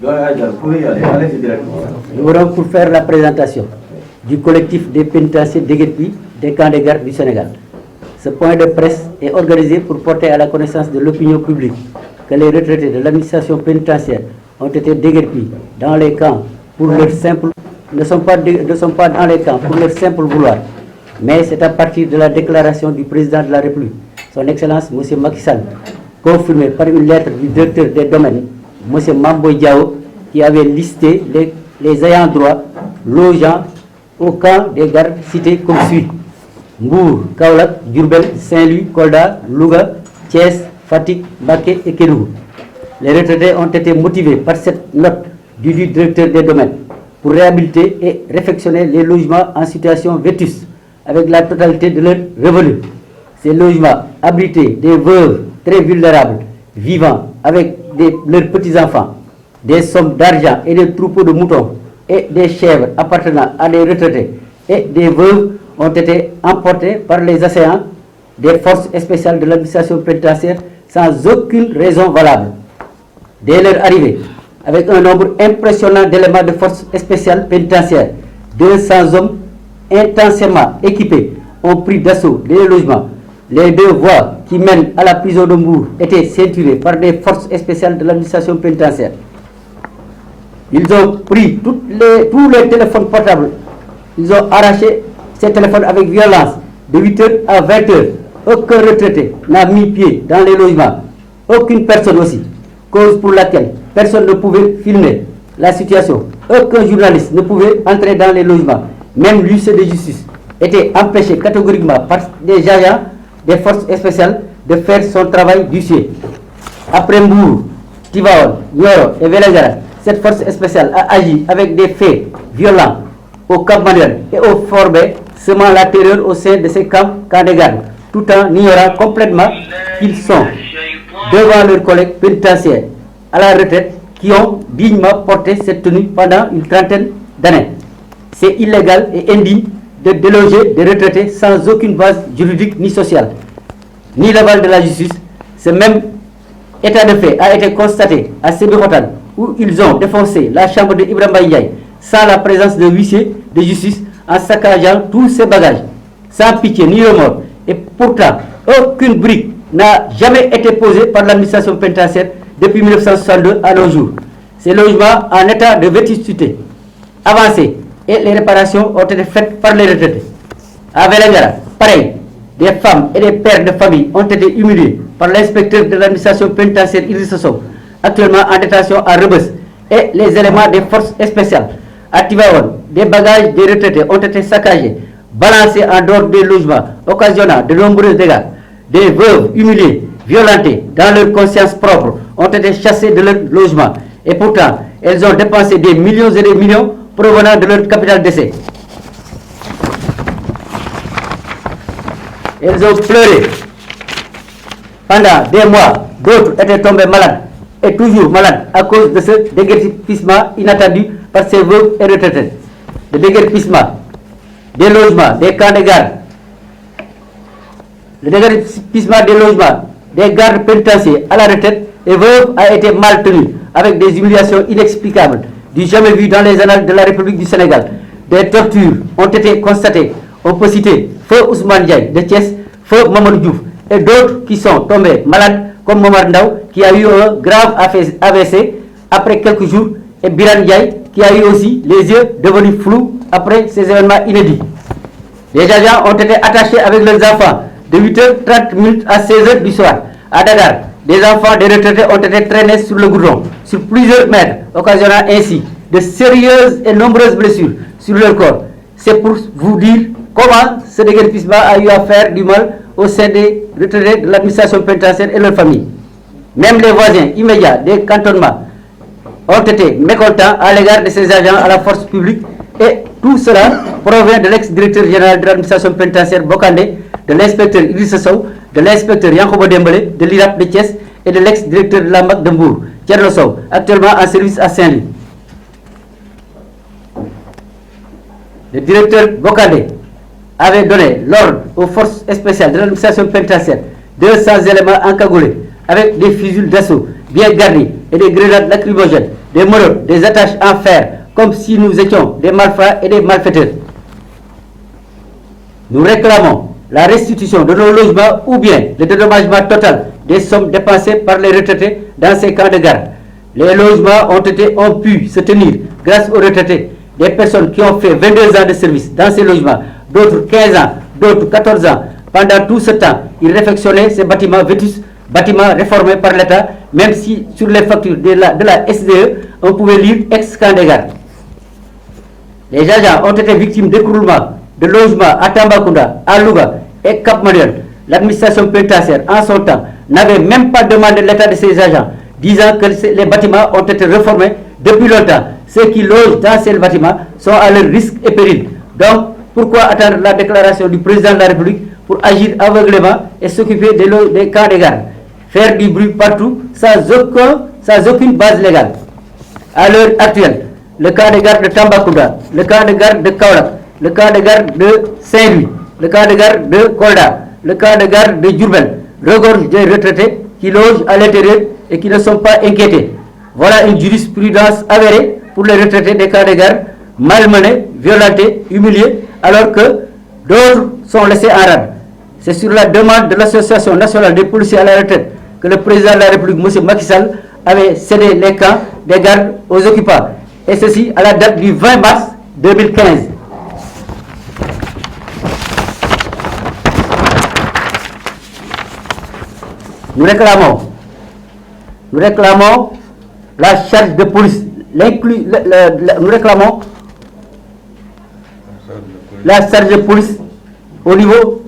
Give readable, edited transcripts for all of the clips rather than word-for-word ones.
Nous aurons pour faire la présentation du collectif des pénitentiaires d'Eguerpi des camps de garde du Sénégal. Ce point de presse est organisé pour porter à la connaissance de l'opinion publique que les retraités de l'administration pénitentiaire ont été d'Eguerpi dans les camps pour leur simple ne sont pas dans les camps pour leur simple vouloir, mais c'est à partir de la déclaration du président de la République, son Excellence M. Macky Sall, confirmée par une lettre du directeur des domaines, M. Mamboy Diao, qui avait listé les ayants droit logeant au camp des gardes cités comme suit: Mbour, Kaolack, Diourbel, Saint-Louis, Kolda, Louga, Thiès, Fatick, Mbacké et Kédougou. Les retraités ont été motivés par cette note du directeur des domaines pour réhabiliter et réfectionner les logements en situation vétuste avec la totalité de leurs revenus. Ces logements abritaient des veuves très vulnérables vivant avec leurs petits-enfants, des sommes d'argent et des troupeaux de moutons et des chèvres appartenant à des retraités et des veuves ont été emportés par les assaillants des forces spéciales de l'administration pénitentiaire sans aucune raison valable. Dès leur arrivée, avec un nombre impressionnant d'éléments de forces spéciales pénitentiaires, 200 hommes intensément équipés ont pris d'assaut les logements. Les deux voies qui mènent à la prison de Mbour étaient ceinturées par des forces spéciales de l'administration pénitentiaire. Ils ont pris tous les téléphones portables. Ils ont arraché ces téléphones avec violence de 8h à 20h. Aucun retraité n'a mis pied dans les logements. Aucune personne aussi. Cause pour laquelle personne ne pouvait filmer la situation. Aucun journaliste ne pouvait entrer dans les logements. Même l'huissier de justice était empêché catégoriquement par des agents des forces spéciales de faire son travail d'huissier. Après Mbour, Tivaouane, Nioro et Vélingara, cette force spéciale a agi avec des faits violents au Cap Manuel et au Fort Bay, semant la terreur au sein de ces camps de garde, tout en ignorant complètement qu'ils sont devant leurs collègues pénitentiaires à la retraite qui ont dignement porté cette tenue pendant une trentaine d'années. C'est illégal et indigne de déloger des retraités sans aucune base juridique ni sociale, ni l'aval de la justice. Ce même état de fait a été constaté à Sébikotane, où ils ont défoncé la chambre de Ibrahima Ndiaye sans la présence de huissier de justice, en saccageant tous ses bagages, sans pitié ni remords. Et pourtant, aucune brique n'a jamais été posée par l'administration pénitentiaire depuis 1962 à nos jours. Ces logements en état de vétusté avancé et les réparations ont été faites par les retraités. À Vélingara, pareil, des femmes et des pères de famille ont été humiliés par l'inspecteur de l'administration pénitentiaire Idrissa Sow, actuellement en détention à Rebeuss, et les éléments des forces spéciales. À Tivaouane, des bagages des retraités ont été saccagés, balancés en dehors des logements, occasionnant de nombreux dégâts. Des veuves humiliées, violentées dans leur conscience propre, ont été chassées de leur logement. Et pourtant, elles ont dépensé des millions et des millions provenant de leur capital d'essai. Elles ont pleuré pendant des mois. D'autres étaient tombés malades et toujours malades à cause de ce déguerpissement inattendu par ces veuves et retraités. Le déguerpissement des logements, des camps de garde, le déguerpissement des logements des gardes pénitentiaires à la retraite et veuves a été mal tenu, avec des humiliations inexplicables du jamais vu dans les annales de la République du Sénégal. Des tortures ont été constatées. On peut citer Feu Ousmane Diaye de Thiès, Feu Mamadou Diouf et d'autres qui sont tombés malades comme Momar Ndao qui a eu un grave AVC après quelques jours et Biran Diaye qui a eu aussi les yeux devenus flous après ces événements inédits. Les agents ont été attachés avec leurs enfants de 8h30 à 16h du soir. À Dakar, des enfants des retraités ont été traînés sur le goudron sur plusieurs mètres, occasionnant ainsi de sérieuses et nombreuses blessures sur leur corps. C'est pour vous dire comment ce déguerpissement a eu à faire du mal au sein des retraités de l'administration pénitentiaire et leurs familles. Même les voisins immédiats des cantonnements ont été mécontents à l'égard de ces agents à la force publique, et tout cela provient de l'ex-directeur général de l'administration pénitentiaire Bokandé, de l'inspecteur Idrissa Sow, de l'inspecteur Yankoba Dembélé, de l'IRAP de Thiès et de l'ex-directeur de la MAC de Mbour, Thierno Sow, actuellement en service à Saint-Louis. Le directeur Bokandé avait donné l'ordre aux forces spéciales de l'administration pénitentiaire 200 éléments encagoulés avec des fusils d'assaut bien garnis et des grenades lacrymogènes, des menottes, des attaches en fer, comme si nous étions des malfrats et des malfaiteurs. Nous réclamons la restitution de nos logements ou bien le dédommagement total des sommes dépensées par les retraités dans ces camps de garde. Les logements ont pu se tenir grâce aux retraités, des personnes qui ont fait 22 ans de service dans ces logements, d'autres 15 ans, d'autres 14 ans. Pendant tout ce temps, ils réfectionnaient ces bâtiments vétustes, bâtiments réformés par l'État, même si sur les factures de la SDE, on pouvait lire ex-camp de garde. Les agents ont été victimes d'écroulement de logements à Tambacounda, à Louga et Cap-Manuel. L'administration pénitentiaire, en son temps, n'avait même pas demandé l'état de ces agents, disant que les bâtiments ont été réformés depuis longtemps. Ceux qui logent dans ces bâtiments sont à leur risque et péril. Donc, pourquoi attendre la déclaration du président de la République pour agir aveuglément et s'occuper des camps de garde, faire du bruit partout sans aucune base légale? À l'heure actuelle, le camp de garde de Tambacounda, le camp de garde de Kaolack, le camp de garde de Saint-Louis, le camp de garde de Kolda, le camp de garde de Diourbel regorge des retraités qui logent à l'intérieur et qui ne sont pas inquiétés. Voilà une jurisprudence avérée pour les retraités des camps de garde, malmenés, violentés, humiliés, alors que d'autres sont laissés en rade. C'est sur la demande de l'Association nationale des policiers à la retraite que le président de la République, M. Macky Sall, avait cédé les camps de garde aux occupants, et ceci à la date du 20 mars 2015. Nous réclamons la charge de police, nous réclamons la charge de police au niveau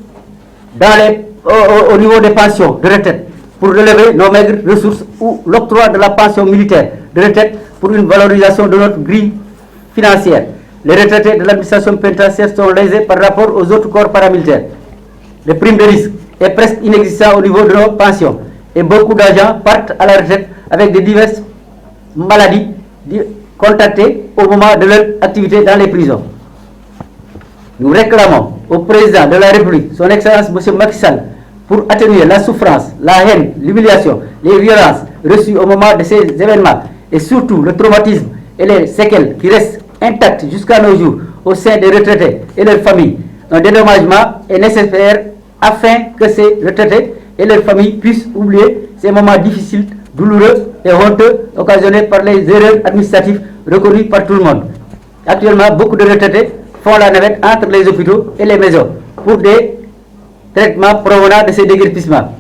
des pensions de retraite pour relever nos maigres ressources ou l'octroi de la pension militaire de retraite pour une valorisation de notre grille financière. Les retraités de l'administration pénitentiaire sont lésés par rapport aux autres corps paramilitaires. Le prime de risque est presque inexistant au niveau de nos pensions et beaucoup d'agents partent à la retraite avec de diverses maladies contractées au moment de leur activité dans les prisons. Nous réclamons au président de la République, son Excellence M. Macky Sall, pour atténuer la souffrance, la haine, l'humiliation, les violences reçues au moment de ces événements et surtout le traumatisme et les séquelles qui restent intactes jusqu'à nos jours au sein des retraités et leurs familles. Un dédommagement est nécessaire afin que ces retraités et leurs familles puissent oublier ces moments difficiles, douloureux et honteux occasionnés par les erreurs administratives reconnues par tout le monde. Actuellement, beaucoup de retraités font la navette entre les hôpitaux et les maisons pour des traitements provenant de ces déguerpissements.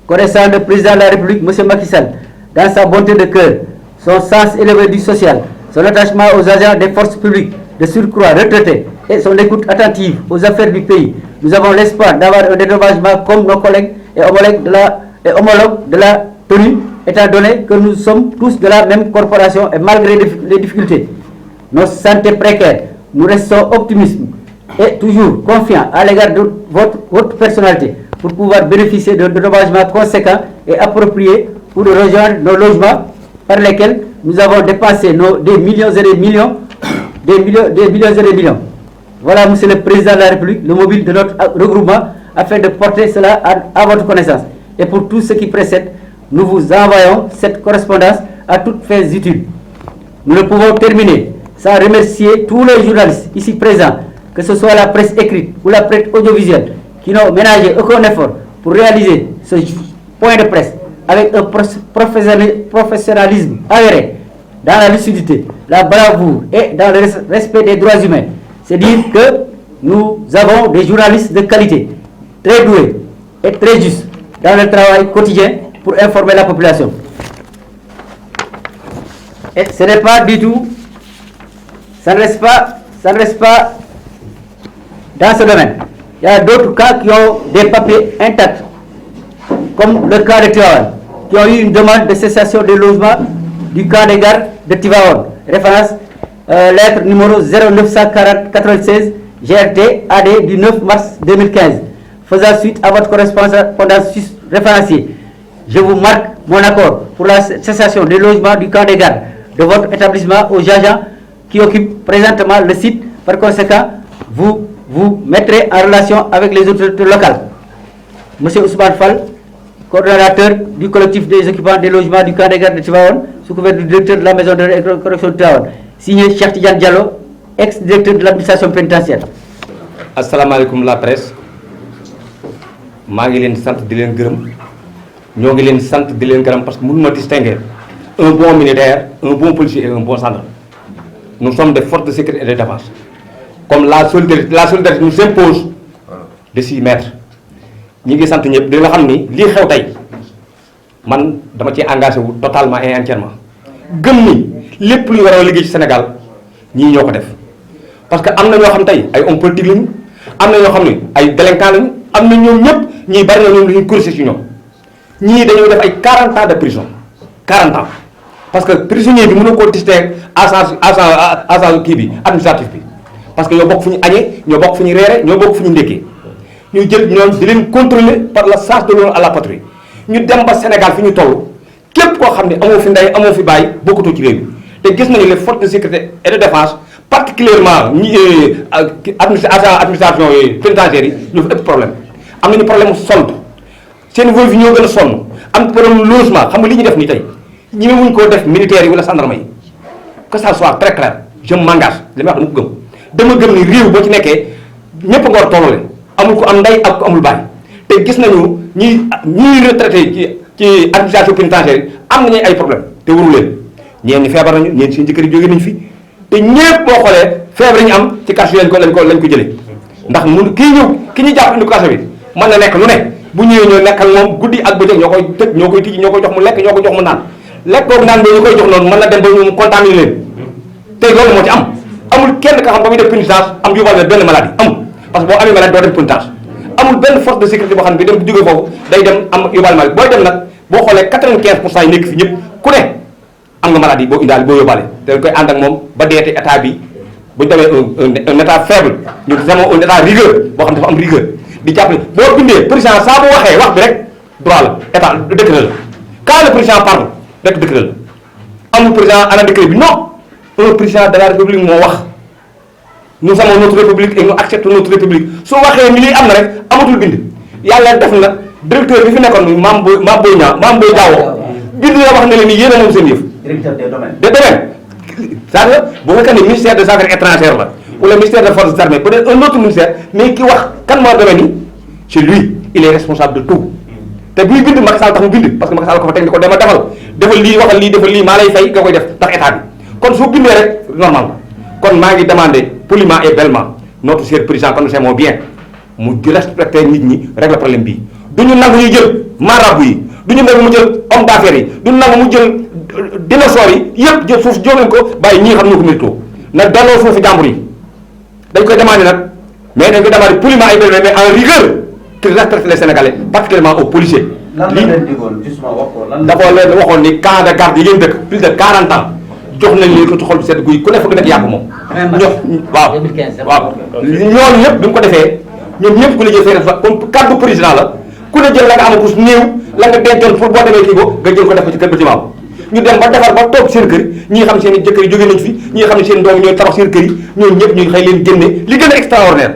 Connaissant le président de la République, M. Macky Sall, dans sa bonté de cœur, son sens élevé du social, son attachement aux agents des forces publiques, de surcroît retraités, et son écoute attentive aux affaires du pays, nous avons l'espoir d'avoir un dédommagement comme nos collègues et homologues de la tenue, étant donné que nous sommes tous de la même corporation et malgré les difficultés, nos santé précaires, nous restons optimistes et toujours confiants à l'égard de votre personnalité pour pouvoir bénéficier de dédommagements conséquents et appropriés pour rejoindre nos logements par lesquels nous avons dépensé des millions et des millions, des millions et des millions. Voilà, Monsieur le Président de la République, le mobile de notre regroupement afin de porter cela à votre connaissance. Et pour tout ce qui précède, nous vous envoyons cette correspondance à toutes fins utiles. Nous ne pouvons terminer sans remercier tous les journalistes ici présents, que ce soit la presse écrite ou la presse audiovisuelle, qui n'ont ménagé aucun effort pour réaliser ce point de presse avec un professionnalisme avéré, dans la lucidité, la bravoure et dans le respect des droits humains. C'est dire que nous avons des journalistes de qualité, très doués et très justes dans le travail quotidien pour informer la population. Et ce n'est pas du tout, ça ne reste pas dans ce domaine. Il y a d'autres cas qui ont des papiers intacts, comme le cas de Tivaouane, qui ont eu une demande de cessation de logement du camp de garde de Tivaouane. Référence lettre numéro 0940-96 GRT AD du 9 mars 2015. Faisant suite à votre correspondance référenciée, je vous marque mon accord pour la cessation des logements du camp de garde de votre établissement aux agents qui occupent présentement le site. Par conséquent, vous mettrez en relation avec les autorités locales. Monsieur Ousmane Fall, coordonnateur du collectif des occupants des logements du camp des gardes de Tivaouane, sous couvert du directeur de la maison de correction de Tivaouane. Signé Cheikh Tidiane Diallo, ex-directeur de l'administration pénitentiaire. Asalaamaaleykum la presse maa ngi leen sant di leen gërëm ñoo ngi leen sant di leen gërëm parce que mënuma distinguer un bon militaire, un bon policier et un bon gendarme. Nous sommes des forces de sécurité et de défense. Comme la solidarité nous impose de s'y mettre. ñi ngi sant ñëpp di nga xam ni lii xew tey man dama ci engagé wu totalement et entièrement gëm ni lépp lu ñu war a liggéey ci Sénégal ñii ñoo ko def parce que am na ñoo xam tey ay hommes politiques lañu am na ñoo xam ne ay délinquants lañu am na ñoom ñëpp ñii bari na ñoom lu ñuy corrigé ci ñoom ñii dañoo def ay 40 ans de prison 40 ans parce que prisonnier bi mën na koo distinguer agent kii bi administratif bi parce que ñoo bokk fu ñu añee ñoo bokk fu ñu reere ñoo bokk fu ñu ndékkee ñu jël ñoom di leen contrôler par le sens de l'honneur à la patrie ñu dem ba Sénégal fi ñu toll képp koo xam ne amoo fi ndey amoo fi bàyyi bokkutoo ci réew mi te gis nañu les forces de sécurité et de défense particulièrement ñi administration pénitentiaire yi ñoo fi ëpp problème am nañu problème mu solde seen veuve yi ñoo gën a sonn am problème logement xam nga li ñu def nii tey ñi wuñ koo def militaires yi wala gendarme yi que ça soit très clair je m'engage li may wax dama gëm ni réew boo ci nekkee ñëpp nga war a tollale amul ko am ndey ak ko amul bàyyi te gis nañu ñi retraité ci administration pénitentiaire am nañu ay problème te waru leen ñeen ñi feebar nañu ñeen seen jëkkër yi jóge nañu fi te ñëpp boo xoolee feebar yi ñu am ci kaso lañ ko jëlee ndax mun kii ñëw ki ñu jàpp indi kaso bi mën na nekk lu ne bu ñëwee ñoo nekk ak moom guddi ak bëccëg ñoo koy tëj ñoo koy tijji ñoo koy jox mu lekk ñoo koy jox mu naan lekk boobu naan boobu ñu koy jox noonu mën na dem ba ñu contaminé leen te loolu moo ci am amul kenn ka xam ba muy def pénitence am yóbbaale benn maladie amul parce que boo amee maladie doo dem pénitence amul benn force de sécurité boo xam ne bi dem jóge foofu day dem am yóbbaale maladie booy dem nag boo xoolee 95% yi nekk fi ñëpp ku ne am nga maladie boo indaale boo yóbbaale te dañ koy ànd ak moom ba deete état bi bu ñu demee un état faible ñu demoo un état rigueur boo xam ne dafa am rigueur di jàppale boo bindee président saa bu waxee wax bi rek droit la état décret la quand le président parle rek décret la amul président ana décret bi non un président de la république moo wax nous sommes notre république et nous acceptons notre république soo waxee ni lii am na rek amatul bind yàlla def na directeur bi fi nekkoon Mame Boye Diao bind la wax ne leen ni yéen a moom seen yëf directeur des domaines c'est-à-dire bu fekkee ne ministère des affaires étrangères la wala ministère des forces armées peut-être un autre ministère mais ki wax kan moo domaine yi c'est lui il est responsable de tout te buy bind Macky Sall tax mu bind parce que Macky Sall ko fa teg ni ko dama defal lii waxal lii defal lii maa lay fay nga koy def ndax état bi kon su bindee rek normal kon maa ngi demandé poliment et bellement notre cher président comme nous aimons bien mu respecter nit ñi régler problème bii du ñu nangu ñu jël marabout yi du ñu nangu mu jël homme d'affaires yi du ñu nangu mu jël dinosaures yi yëpp jël suuf jóg leen ko bàyyi ñi nga xam ñoo ko mérito na delloo suufu jàmbur yi dañ koy demandé nag mais dañ koy demandé poliment et bellement mais en rigueur qu'il respecte les Sénégalais particulièrement aux policiers. lan la leen digoon justement wax ko lan dafa leen waxoon ni camp de garde yi ngeen dëkk plus de 40 ans jox nañ leen ko ci xol bi sedd guy ku ne fa nekk yàgg moom. waaw ñooñu ñëpp bi mu ko defee ñoom ñëpp ku ne jël fay comme kaddu président la ku ne jël la nga am ko néew la nga dencoon pour boo demee kii ko nga jël ko def ko ci kër bâtiment ñu dem ba defar ba toog seen kër ñi nga xam seen i jëkkër yi jógee nañ fi ñi nga xam ne seen doom ñooy tabax seen kër yi ñooñu ñëpp ñu xëy leen génne li gën a extraordinaire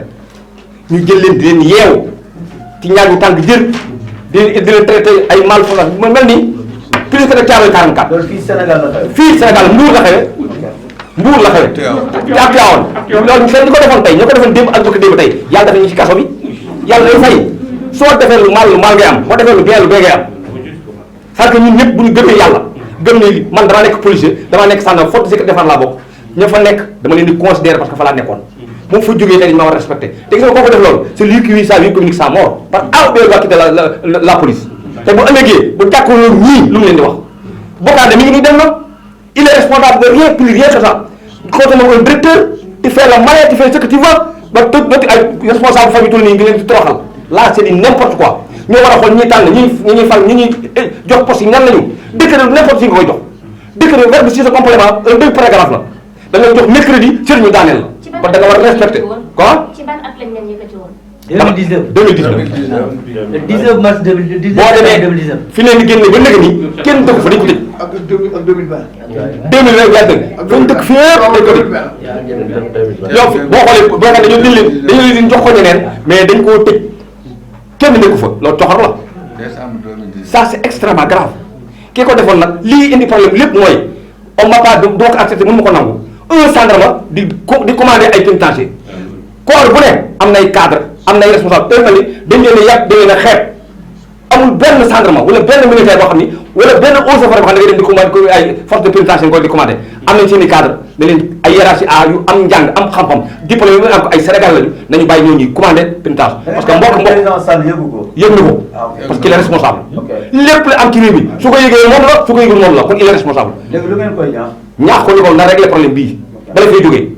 ñu jël leen di leen yeew ci ñaar ñu tàng jër di leen traité ay malfaçon mu mel ni plus que de Thiaroye 44. loolu fii Sénégal la xewee. fii Sénégal Mbuur la xewee. Mbuur la xewee. ak Tivaouane loolu seen ñi ko defoon tey ñoo ko defoon démb ak bëgg démb tey yàlla def ñu ci kaso bi yàlla day fay soo defee lu mal ngay am boo defee lu bien ngay am parce que ñun ñëpp bu ñu gëmee yàlla gëm ne man damaa nekk policier damaa nekk sànq force de sécurité défense laa bokk ña fa nekk dama leen di considérer parce que fa laa nekkoon moom fa jógee tey dañu ma war a respecté te gis nga kooku def loolu c'est lui qui sa vie communique sa mort par A ou B va quitter la police te bu ëllëgee bu jàkkaarloo ñii lu mu leen di wax Bokandé mi ngi nii dem na il est responsable de rien plus rien que ça quand on est un directeur tu fais le malin tu fais ce que tu veux ba tout ay responsable famille tul nii ngi leen di toroxal là c'est n'importe quoi ñoo war a xool ñi tànn ñi fal ñi jox poste yi ñan lañu décret n'importe qui nga koy jox décret verbe si sa complément un deux paragraphe la da ngay jox mercredi sëriñ ñu daaneel la kon da nga war a respecter quoi. ci ban at lañ leen yëkkati woon. 2019 le 19 mars 2019 boo demee fi leen di génne ba léegi nii kenn dëkk fa dañ ko tëj. ak 2020. 2020 yaa dëgg. fañ dëkk fépp dañ ko tëj. yow boo xoolee boo xam ne dañoo leen jox ko ñeneen mais dañ koo tëj kenn nekku fa loolu coxor la. décembre 2019 ça c'est extrêmement grave kii ko defoon nag lii indi problème lépp mooy on m'a pas doo ko accepté mënu ma ko nangu un gendarme di commander ay pénitencier corps bu ne am nay cadre am nay responsable tey ni dañ leen a yàgg dañ leen a xeeb amul benn gendarme wala benn militaire boo xam ni wala benn eaux et forêts boo xam ne da ngay dem di commandé ay force de pénitentiaire ko di commandé am nañ seen i cadre ne leen ay hiérarchie a yu am njàng am xam-xam diplôme yi am ko ay Sénégal lañu nañu bàyyi ñoo ñuy commandé pénitentiaire parce que mbokk président Sall yëgu ko. yëg na ko parce qu'il est responsable lépp la am ci réew mi su ko yëgee moom la su ko yëgul moom la kon il est responsable léegi lu ngeen koy ñaax. ñaax ko ni ko na régler problème bii bala fay jógee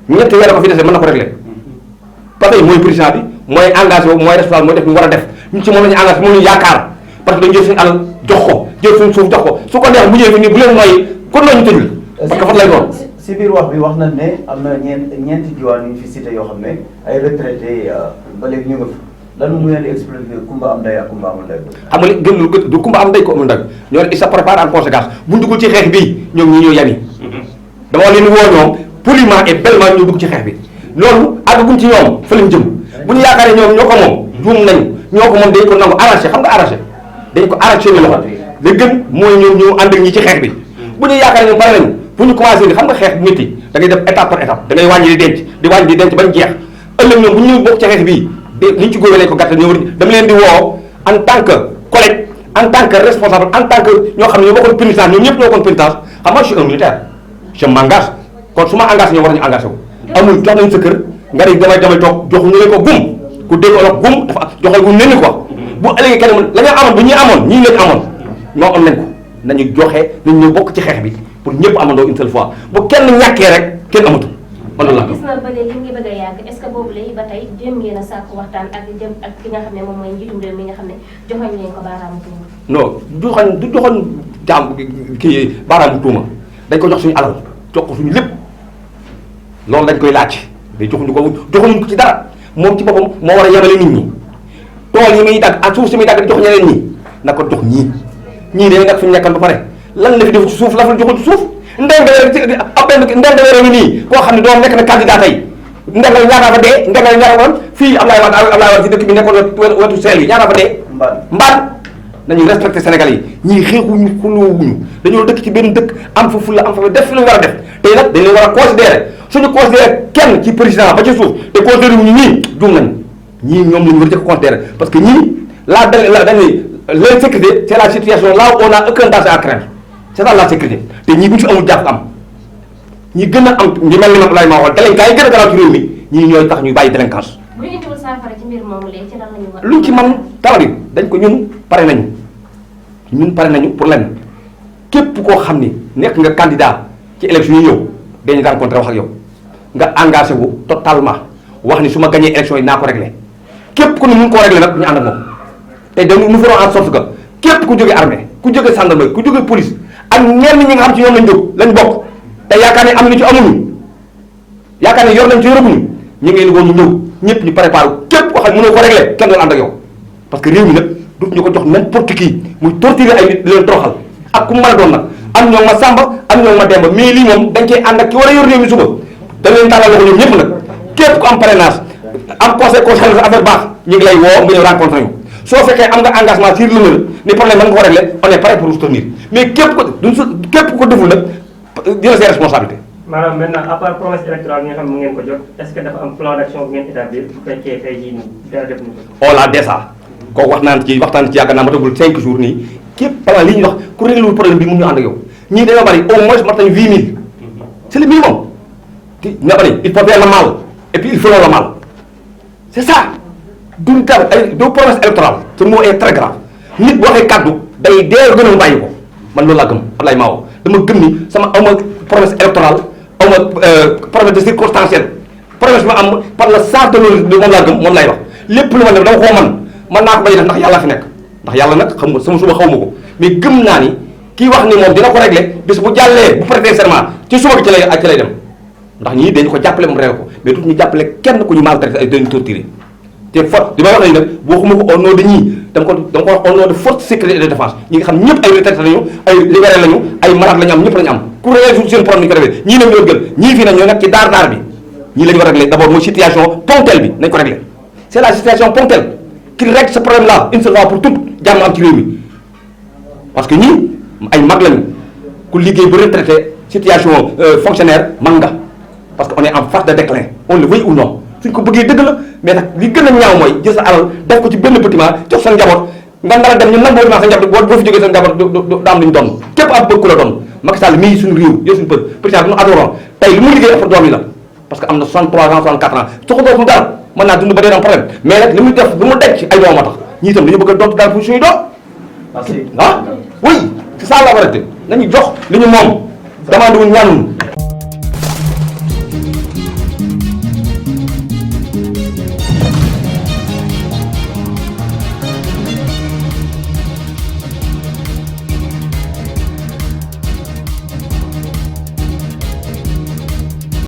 ñetti weer ko fi dese mën na ko régler parce que mooy président bi mooy engagé wu mooy responsable mooy def ñu war a def ñu ci moom la ñu engagé moom la ñu yaakaar parce que dañu jël suñu alal jox ko jël suñu suuf jox ko su ko neex bu ñëwee fi nii bu leen mooy kon la ñu tëjul parce que fan lay doon si biir wax bi wax na ne am na ñeenti diwaan yu ñu fi cité yoo xam ne ay retraité ba léegi ñu nga fa lan mu leen di expliquer kumba am ndey ak kumba amul ndey. xam nga li gën lu du kumba am ndey ko amul ndey ñoo ne il se prépare en conséquence bu ñu duggul ci xeex bii ñoom ñi ñoo yami dama leen woo ñoom poliment et bellement ñu dugg ci xeex bi loolu àgguñ ci ñoom fa lañ jëm bu ñu yaakaaree ñoom ñoo ko moom juum nañu ñoo ko moom dañ ko nangu arraché xam nga arraché dañ ko arraché ni loxo li gën mooy ñoom ñu ànd ak ñi ci xeex bi bu ñu yaakaaree ñoom pare nañu bu ñu commencé ni xam nga xeex métti da ngay def étape par étape da ngay wàññi di denc di wàññi di denc bañ jeex ëllëg ñoom bu ñu bokk ci xeex bii liñ ci góobee lañ ko gàttal ñoo dama leen di woo en tant que collègue en tant que responsable en tant que ñoo xam ne ñoo bokkoon pénitence ñoom ñëpp ñoo bokkoon pénitence xam nga je suis un militaire je m'engage kon su ma engagé ñoom war nañu engagé wu amul jox nañ sa kër nga ne damay toog joxuñu leen ko gum ku dégg olof gum dafa joxe gu nenni quoi bu ëllëgee kenn la ñu amoon bu ñuy amoon ñii lañ amoon ñoo am nañ ko nañu joxe nañ ñu bokk ci xeex bi pour ñëpp amandoo une seule fois bu kenn ñàkkee rek kenn amatu man loolu la gis na ba léegi ngi bëgg a yàgg est-ce que boobu léegi ba tey jéem ngeen a sàkk waxtaan ak jëm ak ki nga xam ne moom mooy njiitum réew mi nga xam ne joxoñ leen ko baaraamu tuuma non du joxoñ jaam kii baaraamu tuuma dañ ko jox suñu alal jox ko suñu lépp loolu dañ koy laaj day joxuñu ko ci dara moom ci boppam moo war a yemale nit ñi tool yi muy dagg ak suuf si muy dagg di jox ñeneen ñi na ko jox ñii dañuy dagg fi ñu nekkan ba pare lan la fi def ci suuf la fa joxul ci suuf ndengaleer ngi nii koo xam ne doom nekk na candidat tey ndengal ñaata fa dee ndengal ñaata woon fii Ablaye Wade ci dëkk bi nekkoon wetu seel yi ñaata fa dee mbaan nañu respecté Sénégal yi ñii xeexuñu xuloowuñu dañoo dëkk ci benn dëkk am fa fulla am fa def fi lu war a def tey nag dañ leen war a considéré suñu considéré kenn ci président ba ci suuf te considéré wuñu ñii juum nañ ñii ñoom lañu war a jëkk considéré parce que ñii dañuy la sécurité c'est la situation là où on a aucun danger à craindre c'est ça la sécurité te ñii bu ñu fi amul jàpp am ñi gën a am ñu mel ni man lay ma waxoon délinquants yi gën a garaaw ci réew mi ñii ñooy tax ñu bàyyi délinquance bu ñu indiwul saafara ci mbir moomu léegi ci lan lañu war luñ ci man tawari dañ ko ñun pare nañu pour lenn képp koo xam ni nekk nga candidat ci élection yi ñëw dañu rencontré wax ak yow nga engagé wu totalement wax ni su ma gagné élection yi naa ko réglé képp ku ni mun koo réglé nag ñu ànd ak moom te dañu nous ferons en sorte que képp ku jógee armée ku jógee gendarmerie ku jógee police ak ñenn ñi nga xam ci ñoom lañ jóg lañ bokk te yaakaar ne am na ci amuñu yaakaar ne yor nañ ci yoraguñu ñu ngi leen woon ñu ñëw ñëpp ñu préparé képp koo xam ne mënoo ko réglé kenn doon ànd ak yow parce que réew mi nag dut ñu ko jox n'importe qui muy torturer ay nit di leen toroxal ak ku mu mën a doon nag am ñoo ma Samba am ñoo ma Demba mais lii moom dañ koy ànd ak ki war a yor réew mi suba dañ leen tàllal loxo ñoom ñëpp nag képp ku am parrainage am conseil constitutionnel sa affaire baax ñu ngi lay woo nga ñëw rencontré ñu soo fekkee am nga engagement sur lu mel ni problème man nga ko réglé on est prêt pour soutenir mais képp ko deful nag dina ses responsabilités. maanaam maintenant à part promesse électorale bi nga xam ne mu ngeen ko jot est-ce que dafa am plan d'action bu ngeen établir bu fekkee tey jii nii dara def ñu ko. on l'a déjà kooku waxtaan ci yàgg naa ma tagul 5 jours nii képp pendant li ñuy wax ku réglé wul problème bi mun ñu ànd ak yow ñii dañoo bari au moins mat nañu 8000 c'est le minimum nga bari il faut faire le mal et puis il faut le mal c'est ça duñ tar ay doo promesse électorale ce mot est très grave nit boo waxee kaddu day dee gën a bàyyi ko man loolu laa gëm Ablaye Mao dama gëm ni sama awma promesse électorale awma promesse de circonstancielle promesse ma am par le sens de loolu moom laa gëm moom lay wax lépp lu ma def dama koo man naa ko bay def ndax yàlla fi nekk ndax yàlla nag xam nga sama suba xaw ma ko mais gëm naa ni kii wax ni moom dina ko régler bis bu jàllee bu prêter serment ci suba bi ci lay dem ndax ñii dañu ko jàppale moom réew ko mais tout ñu jàppale kenn ku ñu maltraité ay dañu torturé te force di may wax nañu nag waxuma ko au nom de ñii dama ko wax au nom de force sécurité et de défense ñi nga xam ñëpp ay retraité lañu ay libéré lañu ay malade lañu am ñëpp lañu am ku réglé seen problème ñu ko réglé ñii nag ñoo gën ñii fii nag ñoo nekk ci daar bi ñii la ñu war a réglé d'abord mooy situation ponctuelle bi nañ ko réglé c'est la situation ponctuelle qui règle ce problème là une seule fois pour toutes jàmm am ci réew mi parce que ñii ay mag lañu ku liggéey ba retraité situation fonctionnaire mag nga parce que on est en phase de déclin on le veuille ou non suñ ko bëggee dëgg la mais nag li gën a ñaaw mooy jël sa alal def ko ci benn bâtiment jox sa njaboot nga ndara dem ñu nangoo sa njaboot boo fi jógee sa njaboot du am lu ñu doon képp am bëgg ku la doon Macky Sall mii suñu réew yow suñu président bi ñu adorons tey li mu liggéey après doom yi la parce que am na 63 ans 64 ans soxla fu dara mën naa dund ba dee am problème mais nag li muy def lu mu daj ci ay doom moo tax ñii itam dañu bëgg a doon daal fu suñuy doom merci ah oui c'est ça la vérité nañu jox li ñu moom demande wuñ ñaanuñ